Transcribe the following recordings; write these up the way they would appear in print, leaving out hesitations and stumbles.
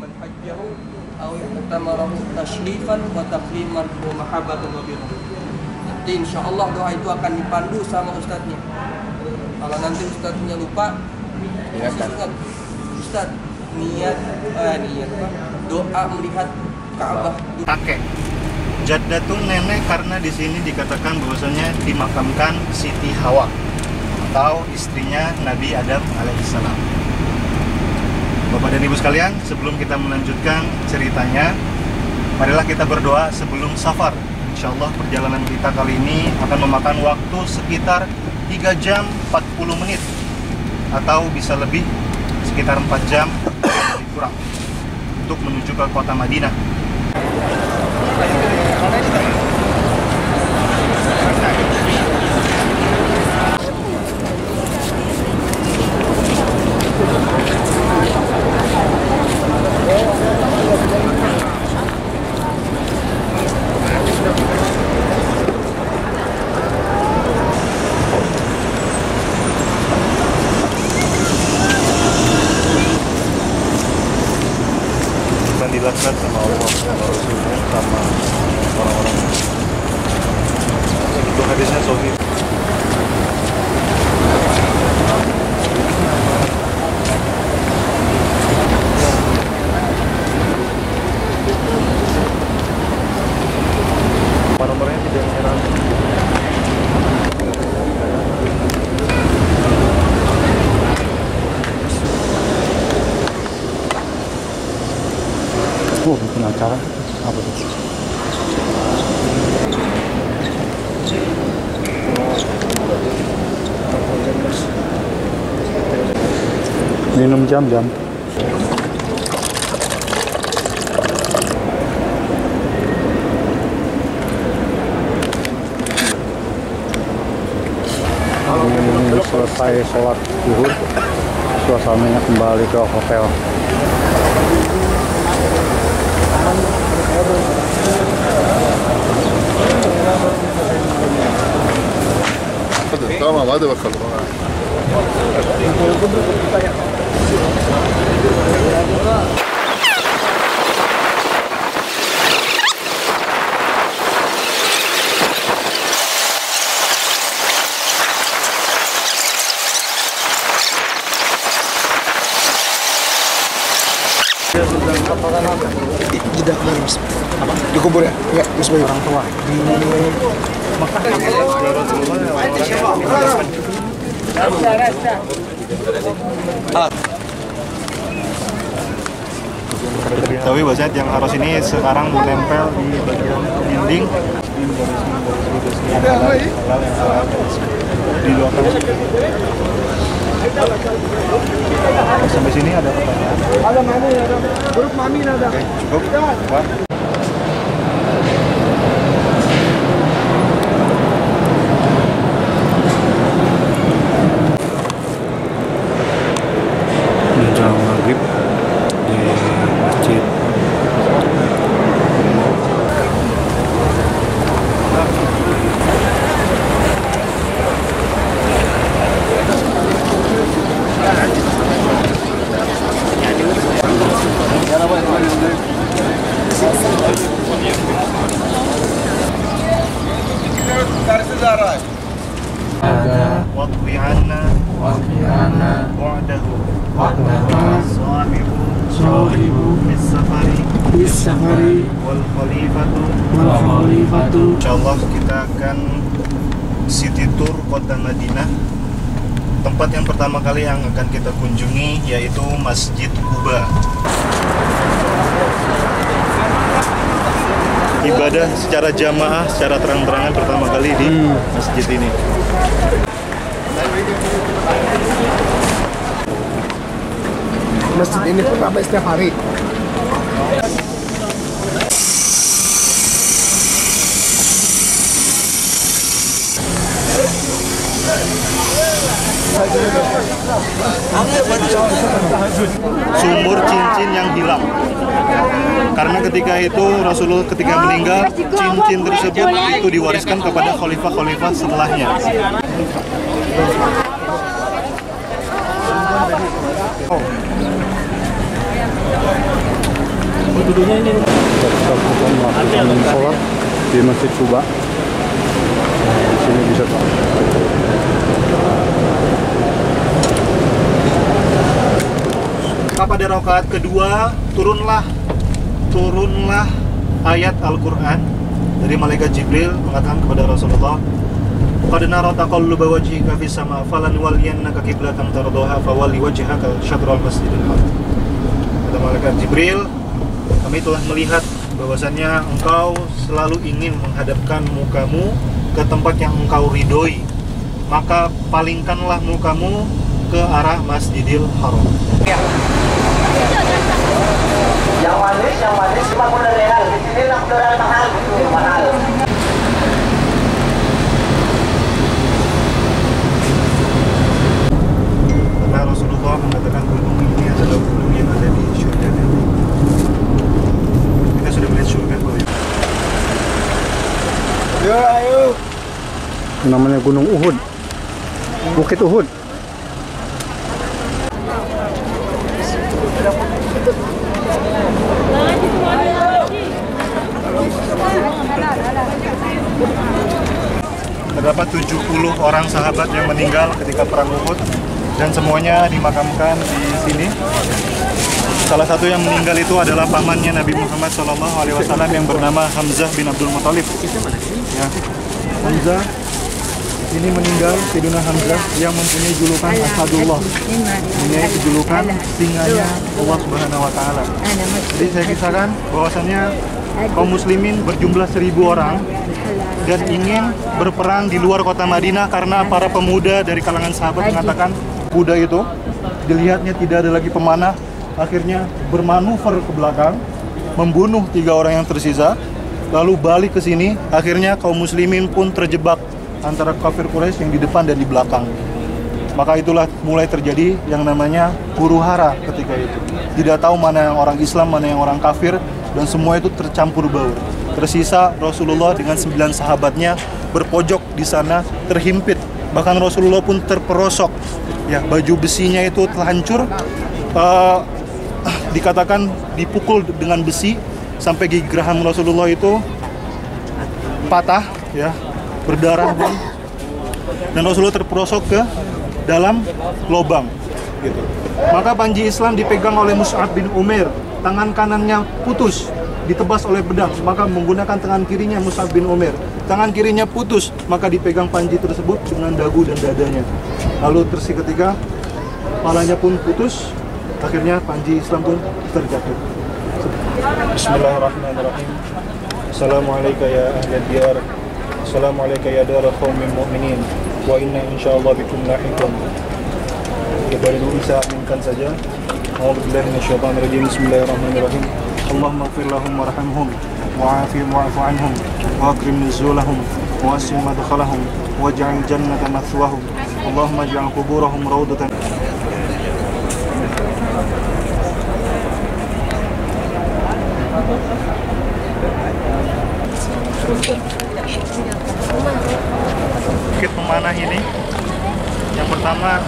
man hajjahu aw i'tamarahu tashrifan wa takriman wa mahabbatan wa birrah. Nanti insyaallah doa itu akan dipandu sama ustadznya. Kalau nanti ustadznya lupa, ingat ustadz niat doa melihat Ka'bah. Kakek Jaddatun nenek, karena di sini dikatakan bahwasanya dimakamkan Siti Hawa atau istrinya Nabi Adam alaihissalam. Bapak dan Ibu sekalian, sebelum kita melanjutkan ceritanya, marilah kita berdoa sebelum safar. Insyaallah perjalanan kita kali ini akan memakan waktu sekitar 3 jam 40 menit atau bisa lebih sekitar 4 jam lebih kurang untuk menuju ke kota Madinah. Dilakukan sama Allah, sama Rasulnya, sama orang-orang. Itu hadisnya sahih. Nomornya tidak nyerang. Bikin acara apa tuh? Minum jam-jam. Selesai sholat zuhur, suasananya kembali ke hotel. Tamam, hadi bakalım. Jeda kemarin mas. Apa? Dikubur ya? Enggak, mas sebagai orang tua di Mekah. Tapi bahasa yang harus ini sekarang menempel di bagian dinding di luar. Sampai sini ada pertanyaan? Ada mami, ada grup mami ada. Oke, cukup. Pak. Menjelang maghrib di masjid. Waqfi'anna wa'dahu sahibu bis-safari wal khalifatu. Insyaallah kita akan city tour kota Madinah. Tempat yang pertama kali yang akan kita kunjungi yaitu Masjid Quba. Ibadah secara jamaah, secara terang-terangan pertama kali di masjid ini. Masjid ini pun ramai setiap hari. Sumur cincin yang hilang. Karena ketika itu Rasulullah ketika meninggal, cincin tersebut itu diwariskan kepada khalifah-khalifah setelahnya. dulunya ini. Kita melakukan sholat di Masjid Kuba. Di sini bisa Pak. Pada rakaat kedua turunlah ayat Al-Quran dari malaikat Jibril mengatakan kepada Rasulullah, qad nara taqalluba wajhika fis sama falanwalliyannaka qiblatan tardaha fawalli wajhaka syatral masjidil haram. Kata malaikat Jibril, kami telah melihat bahwasannya engkau selalu ingin menghadapkan mukamu ke tempat yang engkau ridhoi, maka palingkanlah mukamu ke arah Masjidil Haram. Yang manis 50 real, di sini 60 real mahal, gitu, mahal. Karena Rasulullah mengatakan gunung ini adalah gunung yang ada di surga nanti. Kita sudah melihat surga Pak. Yo, ayo. Namanya Gunung Uhud. Bukit Uhud. Terdapat 70 orang sahabat yang meninggal ketika perang Uhud dan semuanya dimakamkan di sini. Salah satu yang meninggal itu adalah pamannya Nabi Muhammad SAW yang bernama Hamzah bin Abdul Muthalib. Ya. Hamzah ini meninggal, Sayyidina Hamzah yang mempunyai julukan Asadullah, mempunyai julukan singanya Allah Subhanahu wa taala. Jadi saya kisahkan bahwasannya kaum muslimin berjumlah 1000 orang dan ingin berperang di luar kota Madinah karena para pemuda dari kalangan sahabat mengatakan kuda itu dilihatnya tidak ada lagi pemanah, akhirnya bermanuver ke belakang, membunuh 3 orang yang tersisa, lalu balik ke sini. Akhirnya kaum muslimin pun terjebak antara kafir Quraisy yang di depan dan di belakang. Maka itulah mulai terjadi yang namanya huru-hara ketika itu. Tidak tahu mana yang orang Islam, mana yang orang kafir, dan semua itu tercampur baur. Tersisa Rasulullah dengan 9 sahabatnya berpojok di sana, terhimpit. Bahkan Rasulullah pun terperosok. Ya, baju besinya itu terhancur. Dikatakan dipukul dengan besi sampai gigi geraham Rasulullah itu patah, ya, berdarah pun. Dan Rasulullah terperosok ke dalam lubang gitu. Maka panji Islam dipegang oleh Mus'ab bin Umair, tangan kanannya putus, ditebas oleh pedang, maka menggunakan tangan kirinya Mus'ab bin Umair. Tangan kirinya putus, maka dipegang panji tersebut dengan dagu dan dadanya. Lalu ketika kepalanya pun putus, akhirnya panji Islam pun terjatuh. Bismillahirrahmanirrahim. Assalamualaikum ya ahli diyar. Assalamualaikum ya dar qaumin mu'minin. Wa inna insyaallah bikum lahiqun. Kita dulu bisa aminkan saja. A'udzubillahi minasyaitonir rajim. Bismillahirrahmanirrahim. Allahumma ighfir lahum warhamhum wa'afihim wa'fu anhum wa akrim nuzulahum wa wasi' madkhalahum waj'al jannata mathwahum. Allahumma ij'al quburahum rawdatan. Bukit pemanah ini, yang pertama,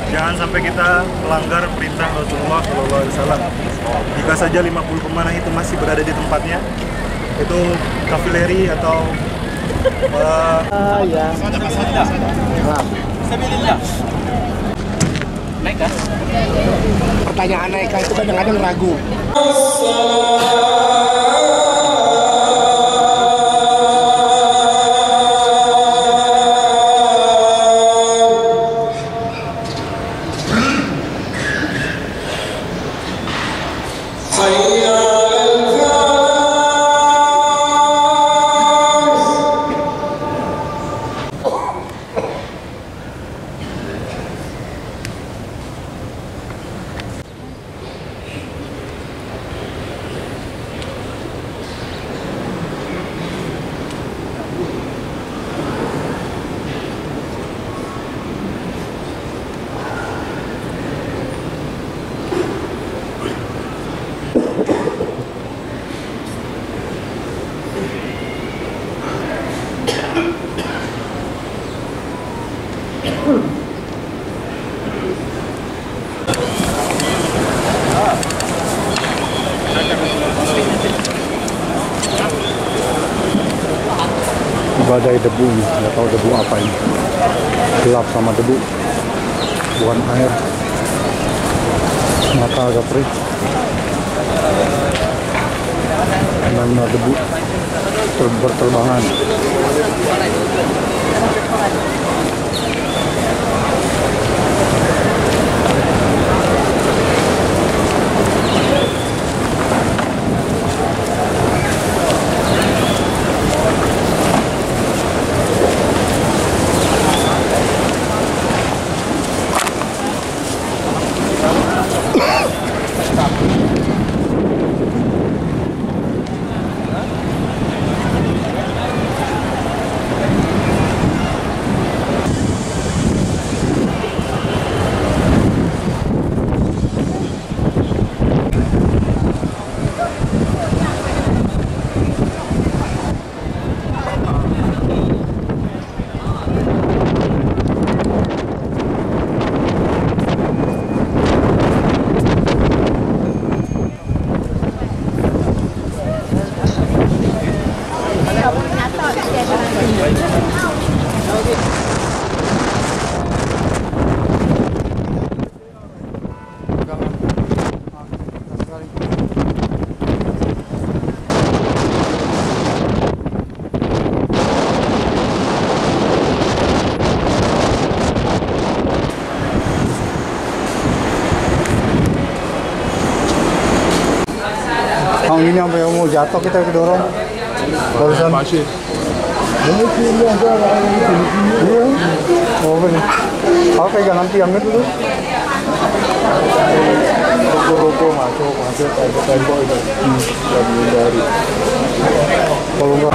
jangan sampai kita melanggar perintah Rasulullah SAW. Jika saja 50 pemanah itu masih berada di tempatnya, itu kavileri atau Pertanyaan mereka itu kadang-kadang ragu. badai debu ini, nggak tahu debu apa ini, gelap sama debu, bukan air, mata agak perih, karena debu berterbangan. Ini sampai mau jatuh kita dorong barusan masih oh ini aku pegangan tiangnya dulu ruko masuk tembok itu dari kalau enggak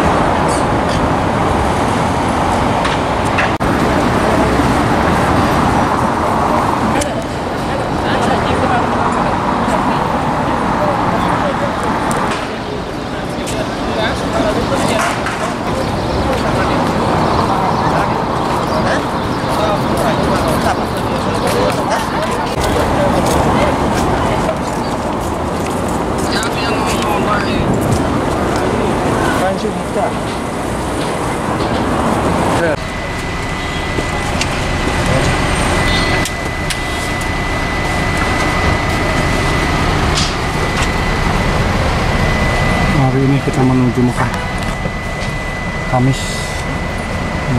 hari ini kita menuju Mekah Kamis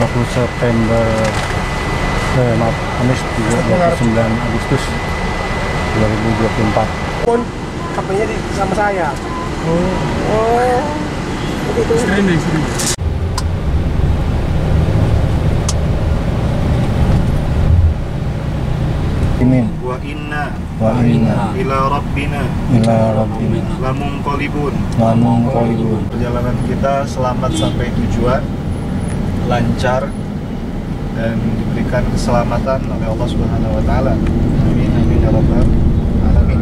20 September maaf Kamis 29 Agustus 2024 pun HP-nya sama saya. Begitu. Sering. Wa inna Inna ila rabbina lamunqalibun. Perjalanan kita selamat sampai tujuan, lancar dan diberikan keselamatan oleh Allah Subhanahu wa taala. Amin amin ya rabbal alamin.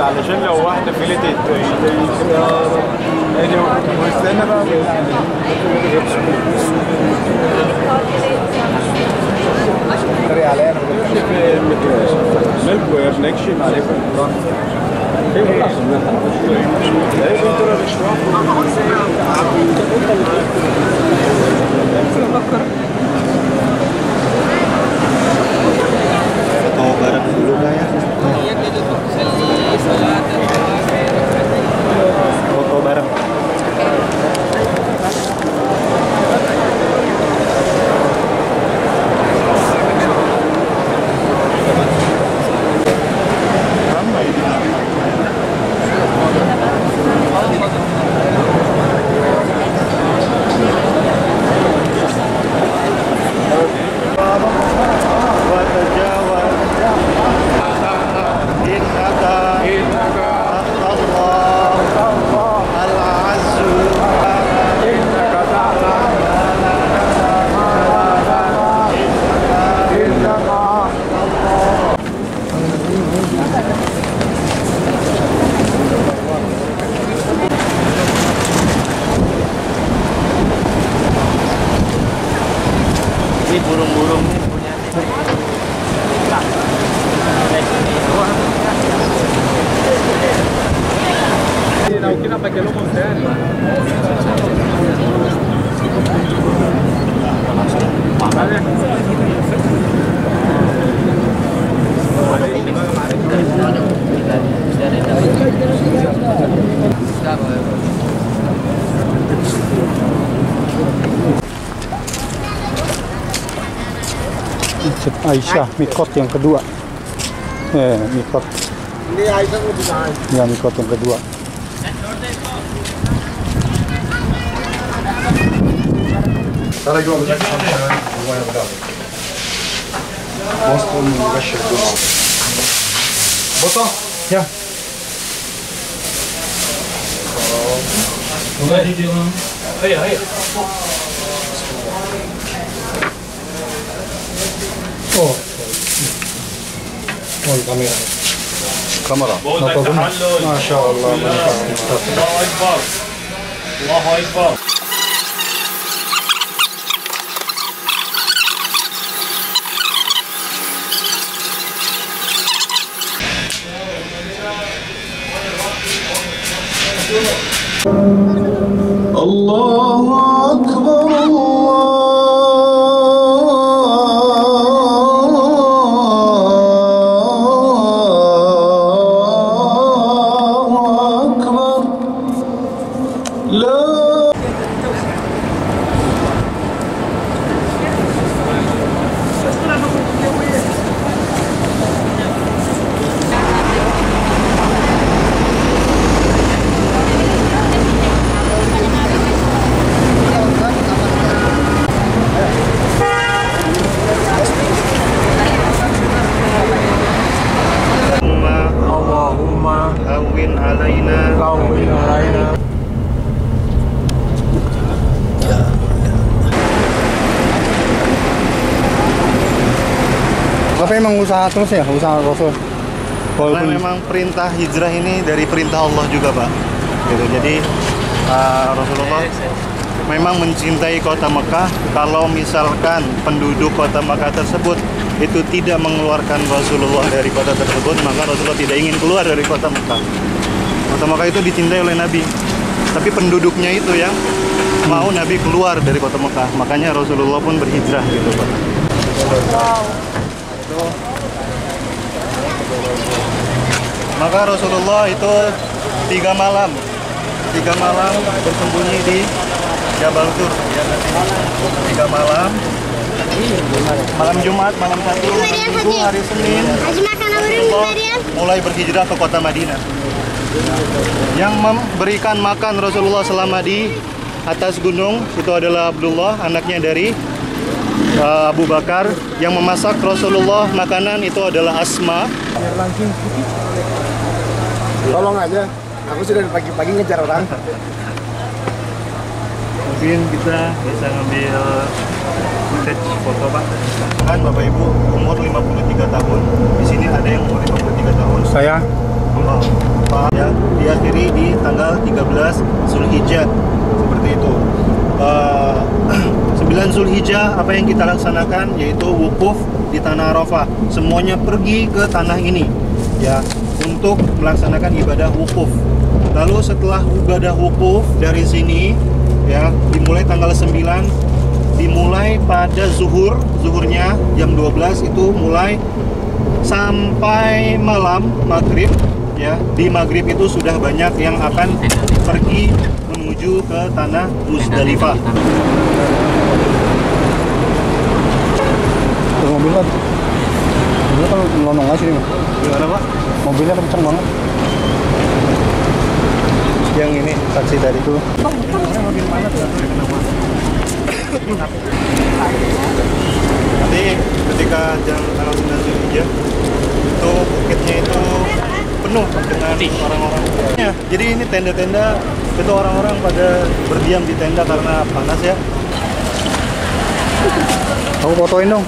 علشان لو واحدة فلتت واستنى بقى تري عليا انا ملكو يا ابن اكشن عليكم Foto bareng dulu nggak ya? Foto bareng. Ini burung-burung punya كده بكلمهم تاني Aisyah mikot yang kedua. Mikot. Ini Aisyah udah. Ya, mikot yang kedua. ترى جوا بجد الله يرضى وسط مبشر جمعة بطة Ya. Oh الكاميرا Kamera. ما شاء الله الله اكبر الله اكبر الله أكبر الله أكبر لا Allahumma hawwin alaina Tapi emang usaha terus ya, usaha Rasul. Karena memang perintah hijrah ini dari perintah Allah juga, Pak. Gitu. Jadi Rasulullah memang mencintai kota Mekah. Kalau misalkan penduduk kota Mekah tersebut itu tidak mengeluarkan Rasulullah dari kota tersebut, maka Rasulullah tidak ingin keluar dari kota Mekah. Kota Mekah itu dicintai oleh Nabi, tapi penduduknya itu yang mau Nabi keluar dari kota Mekah. Makanya Rasulullah pun berhijrah gitu, Pak. Maka Rasulullah itu 3 malam bersembunyi di Jabal Tur, ya, 3 malam. Malam Jumat, malam Sabtu, Minggu, hari Senin, Rasulullah mulai berhijrah ke kota Madinah. Yang memberikan makan Rasulullah selama di atas gunung itu adalah Abdullah, anaknya dari Abu Bakar. Yang memasak Rasulullah makanan itu adalah Asma. Tolong aja, aku sudah pagi-pagi ngejar orang. Mungkin kita bisa ngambil footage foto, Pak. Kan Bapak Ibu umur 53 tahun. Di sini ada yang umur 53 tahun. Saya Oh. Zulhijjah seperti itu. 9 Zulhijjah apa yang kita laksanakan yaitu wukuf di tanah Arafah. Semuanya pergi ke tanah ini ya untuk melaksanakan ibadah wukuf. Lalu setelah ibadah wukuf dari sini ya dimulai tanggal 9, dimulai pada zuhurnya jam 12 itu mulai sampai malam maghrib ya. Di maghrib itu sudah banyak yang akan pergi menuju ke tanah Muzdalifah. Mobilnya kan melonong aja nih, Mas. Gimana Pak? Mobilnya kencang banget. Yang ini taksi tadi itu. Nanti ketika jam tanggal 9 Zulhijjah itu bukitnya itu penuh dengan orang-orang. Ya, jadi ini tenda-tenda itu orang-orang pada berdiam di tenda karena panas ya. Aku fotoin dong.